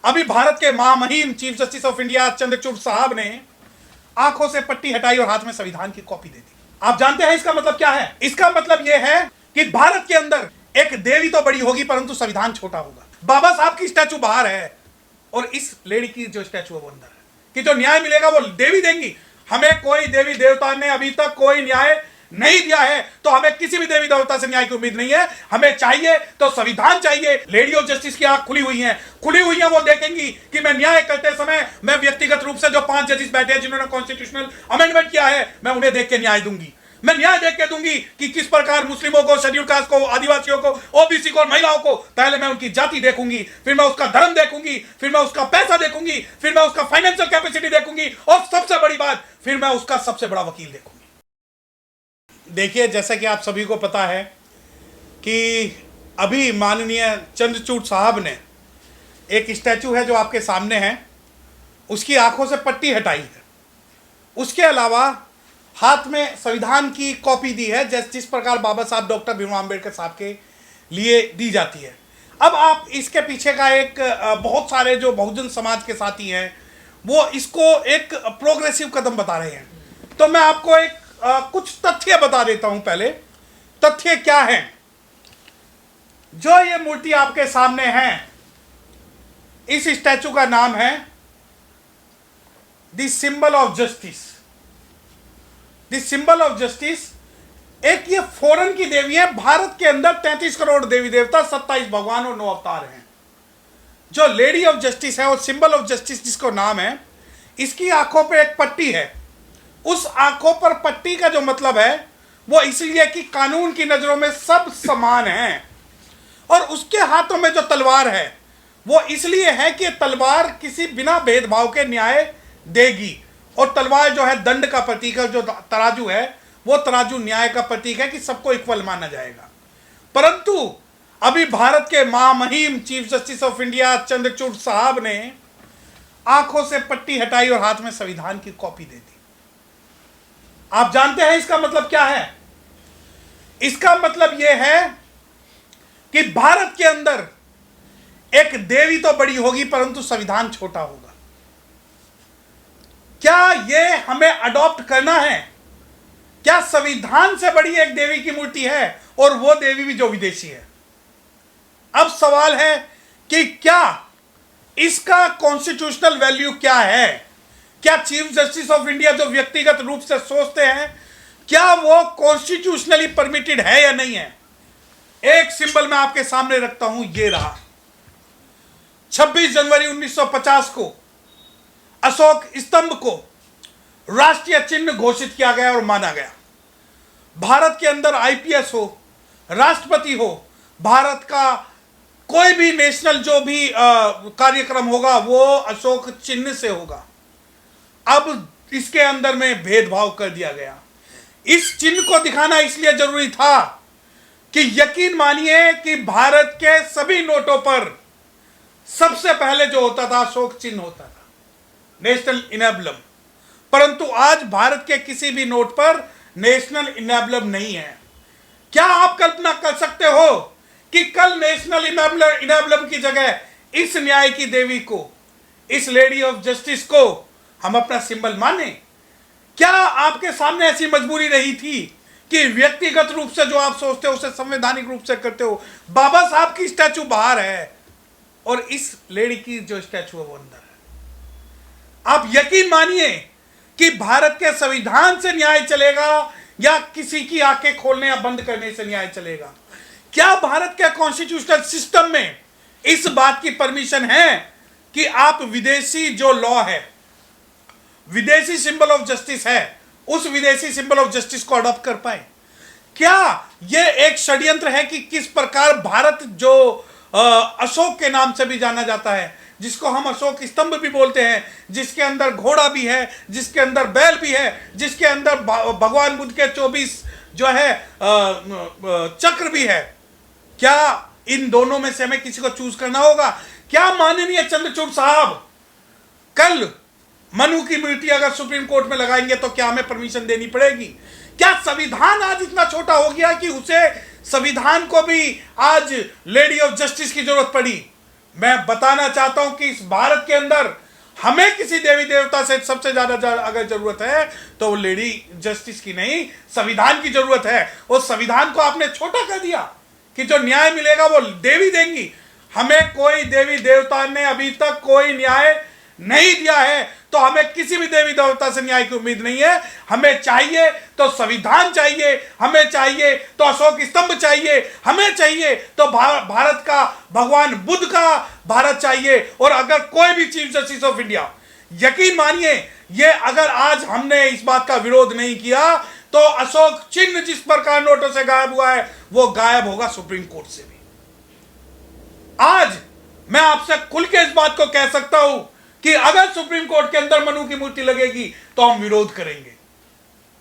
अभी भारत के महामहिम chief justice of India Chandrachud साहब ने आंखों से पट्टी हटाई और हाथ में संविधान की कॉपी दे दी। आप जानते हैं इसका मतलब क्या है? इसका मतलब यह है कि भारत के अंदर एक देवी तो बड़ी होगी परंतु संविधान छोटा होगा। बाबा साहब की स्टैचू बाहर है और इस लेडी की जो स्टैचू है वो अंदर है, कि जो न्याय मिलेगा वो देवी देंगी। हमें कोई देवी देवता ने अभी तक कोई न्याय नहीं दिया है, तो हमें किसी भी देवी देवता से न्याय की उम्मीद नहीं है। हमें चाहिए तो संविधान चाहिए। लेडी ऑफ जस्टिस की आंख खुली हुई है, वो देखेंगी कि मैं न्याय करते समय मैं व्यक्तिगत रूप से जो 5 जजेस बैठे हैं जिन्होंने कॉन्स्टिट्यूशनल अमेंडमेंट किया है, मैं उन्हें देख के न्याय दूंगी। मैं न्याय देख के दूंगी कि किस प्रकार मुस्लिमों को, शेड्यूल कास्ट को, आदिवासियों को, ओबीसी को, महिलाओं को, पहले मैं उनकी जाति देखूंगी, फिर मैं उसका धर्म देखूंगी, फिर मैं उसका पैसा देखूंगी, फिर मैं उसका फाइनेंशियल कैपेसिटी देखूंगी और सबसे बड़ी बात, फिर मैं उसका सबसे बड़ा वकील देखूंगी। देखिए, जैसा कि आप सभी को पता है कि अभी माननीय चंद्रचूड़ साहब ने एक स्टैचू है जो आपके सामने है, उसकी आंखों से पट्टी हटाई है। उसके अलावा हाथ में संविधान की कॉपी दी है, जिस प्रकार बाबा साहब डॉक्टर भीमराव अम्बेडकर साहब के लिए दी जाती है। अब आप इसके पीछे का एक बहुत सारे जो बहुजन समाज के साथी हैं वो इसको एक प्रोग्रेसिव कदम बता रहे हैं। तो मैं आपको एक कुछ तथ्य बता देता हूं। पहले तथ्य क्या है? जो ये मूर्ति आपके सामने है, इस स्टैचू का नाम है the symbol of justice. The symbol of justice एक ये फॉरेन की देवी है। भारत के अंदर 33 करोड़ देवी देवता, 27 भगवान और 9 अवतार हैं। जो लेडी ऑफ जस्टिस है और सिंबल ऑफ जस्टिस जिसको नाम है, इसकी आंखों पे एक पट्टी है। उस आंखों पर पट्टी का जो मतलब है वो इसलिए कि कानून की नजरों में सब समान हैं, और उसके हाथों में जो तलवार है वो इसलिए है कि तलवार किसी बिना भेदभाव के न्याय देगी। और तलवार जो है दंड का प्रतीक है, जो तराजू है वो तराजू न्याय का प्रतीक है कि सबको इक्वल माना जाएगा। परंतु अभी भारत के महामहिम chief justice of India Chandrachud साहब ने आंखों से पट्टी हटाई और हाथ में संविधान की कॉपी दे दी। आप जानते हैं इसका मतलब क्या है? इसका मतलब यह है कि भारत के अंदर एक देवी तो बड़ी होगी परंतु संविधान छोटा होगा। क्या यह हमें अडॉप्ट करना है? क्या संविधान से बड़ी एक देवी की मूर्ति है, और वो देवी भी जो विदेशी है? अब सवाल है कि क्या इसका कॉन्स्टिट्यूशनल वैल्यू क्या है? क्या चीफ जस्टिस ऑफ इंडिया जो व्यक्तिगत रूप से सोचते हैं, क्या वो कॉन्स्टिट्यूशनली परमिटेड है या नहीं है? एक सिंबल मैं आपके सामने रखता हूं, ये रहा। 26 जनवरी 1950 को अशोक स्तंभ को राष्ट्रीय चिन्ह घोषित किया गया और माना गया। भारत के अंदर आईपीएस हो, राष्ट्रपति हो, भारत का कोई भी नेशनल जो भी कार्यक्रम होगा वो अशोक चिन्ह से होगा। अब इसके अंदर में भेदभाव कर दिया गया। इस चिन्ह को दिखाना इसलिए जरूरी था कि यकीन मानिए कि भारत के सभी नोटों पर सबसे पहले जो होता था अशोक चिन्ह होता था, नेशनल इनेबलम। परंतु आज भारत के किसी भी नोट पर नेशनल इनेबलम नहीं है। क्या आप कल्पना कर सकते हो कि कल नेशनल इनेबलम की जगह इस न्याय की देवी को, इस लेडी ऑफ जस्टिस को हम अपना सिंबल माने? क्या आपके सामने ऐसी मजबूरी रही थी कि व्यक्तिगत रूप से जो आप सोचते हो उसे संवैधानिक रूप से करते हो? बाबा साहब की स्टैचू बाहर है और इस लेडी की जो स्टैचू है वो अंदर है। आप यकीन मानिए कि भारत के संविधान से न्याय चलेगा या किसी की आंखें खोलने या बंद करने से न्याय चलेगा? क्या भारत के कॉन्स्टिट्यूशनल सिस्टम में इस बात की परमिशन है कि आप विदेशी जो लॉ है, विदेशी सिंबल ऑफ जस्टिस है, उस विदेशी सिंबल ऑफ जस्टिस को अडॉप्ट कर पाए? क्या यह एक षड्यंत्र है कि किस प्रकार भारत जो अशोक के नाम से भी जाना जाता है, जिसको हम अशोक स्तंभ भी बोलते हैं, जिसके अंदर घोड़ा भी है, जिसके अंदर बैल भी है, जिसके अंदर भगवान बुद्ध के 24 जो है चक्र भी है, क्या इन दोनों में से हमें किसी को चूज करना होगा? क्या माननीय चंद्रचूड़ साहब कल मनु की मूर्ति अगर सुप्रीम कोर्ट में लगाएंगे तो क्या हमें परमिशन देनी पड़ेगी? क्या संविधान आज इतना छोटा हो गया कि उसे संविधान को भी आज लेडी ऑफ जस्टिस की जरूरत पड़ी? मैं बताना चाहता हूं कि इस भारत के अंदर हमें किसी देवी देवता से सबसे ज्यादा अगर जरूरत है तो वो लेडी जस्टिस की नहीं, संविधान की जरूरत है। उस संविधान को आपने छोटा कर दिया कि जो न्याय मिलेगा वो देवी देंगी। हमें कोई देवी देवता ने अभी तक कोई न्याय नहीं दिया है, तो हमें किसी भी देवी देवता से न्याय की उम्मीद नहीं है। हमें चाहिए तो संविधान चाहिए, हमें चाहिए तो अशोक स्तंभ चाहिए, हमें चाहिए तो भारत का भगवान बुद्ध का भारत चाहिए। और अगर कोई भी चीफ जस्टिस ऑफ इंडिया, यकीन मानिए, ये अगर आज हमने इस बात का विरोध नहीं किया तो अशोक चिन्ह जिस प्रकार नोटों से गायब हुआ है वो गायब होगा सुप्रीम कोर्ट से भी। आज मैं आपसे खुल के इस बात को कह सकता हूं कि अगर सुप्रीम कोर्ट के अंदर मनु की मूर्ति लगेगी तो हम विरोध करेंगे।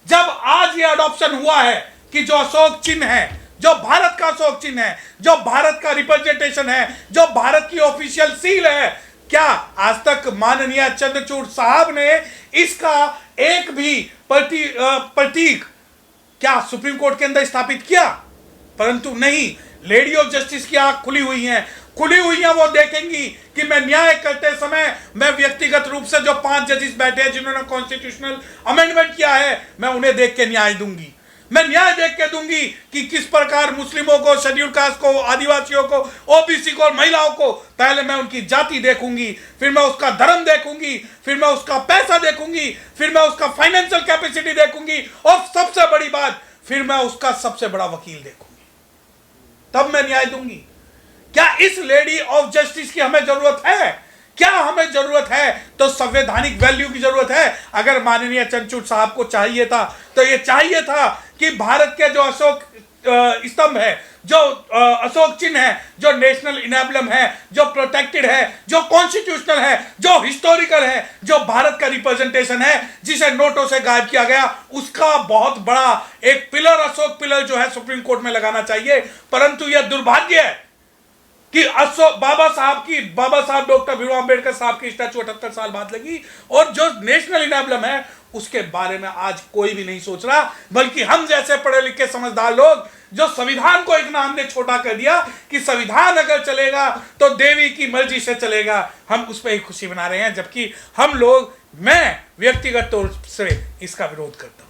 जब आज ये अडॉप्शन हुआ है कि जो अशोक चिन्ह है, जो भारत का अशोक चिन्ह है, जो भारत का रिप्रेजेंटेशन है, जो भारत की ऑफिशियल सील है, क्या आज तक माननीय चंद्रचूड़ साहब ने इसका एक भी प्रतीक क्या सुप्रीम कोर्ट के अंदर स्थापित किया? परंतु नहीं, लेडी ऑफ जस्टिस की आंख खुली हुई है, वो देखेंगी कि मैं न्याय करते समय मैं व्यक्तिगत रूप से जो 5 जजेस बैठे हैं जिन्होंने कॉन्स्टिट्यूशनल अमेंडमेंट किया है, मैं उन्हें देख के न्याय दूंगी। मैं न्याय देख के दूंगी कि किस प्रकार मुस्लिमों को, शेड्यूल कास्ट को, आदिवासियों को, ओबीसी को और महिलाओं को, पहले मैं उनकी जाति देखूंगी, फिर मैं उसका धर्म देखूंगी, फिर मैं उसका पैसा देखूंगी, फिर मैं उसका फाइनेंशियल कैपेसिटी देखूंगी, और सबसे बड़ी बात, फिर मैं उसका सबसे बड़ा वकील देखूंगी, तब मैं न्याय दूंगी। क्या इस लेडी ऑफ जस्टिस की हमें जरूरत है? क्या हमें जरूरत है? तो संवैधानिक वैल्यू की जरूरत है। अगर माननीय चंद्रचूड़ साहब को चाहिए था तो ये चाहिए था कि भारत के जो अशोक स्तंभ है, जो अशोक चिन्ह है, जो नेशनल इनेबलम है, जो प्रोटेक्टेड है, जो कॉन्स्टिट्यूशनल है, जो हिस्टोरिकल है, जो भारत का रिप्रेजेंटेशन है, जिसे नोटों से गायब किया गया, उसका बहुत बड़ा एक पिलर, अशोक पिलर जो है सुप्रीम कोर्ट में लगाना चाहिए। परंतु यह दुर्भाग्य है कि बाबा साहब डॉक्टर भीमराव अंबेडकर साहब की स्टैचू 78 साल बाद लगी, और जो नेशनल इनेबलम है उसके बारे में आज कोई भी नहीं सोच रहा, बल्कि हम जैसे पढ़े लिखे समझदार लोग जो संविधान को इतना हमने छोटा कर दिया कि संविधान अगर चलेगा तो देवी की मर्जी से चलेगा, हम उस पर ही खुशी मना रहे हैं। जबकि हम लोग, मैं व्यक्तिगत तौर से इसका विरोध करता हूं।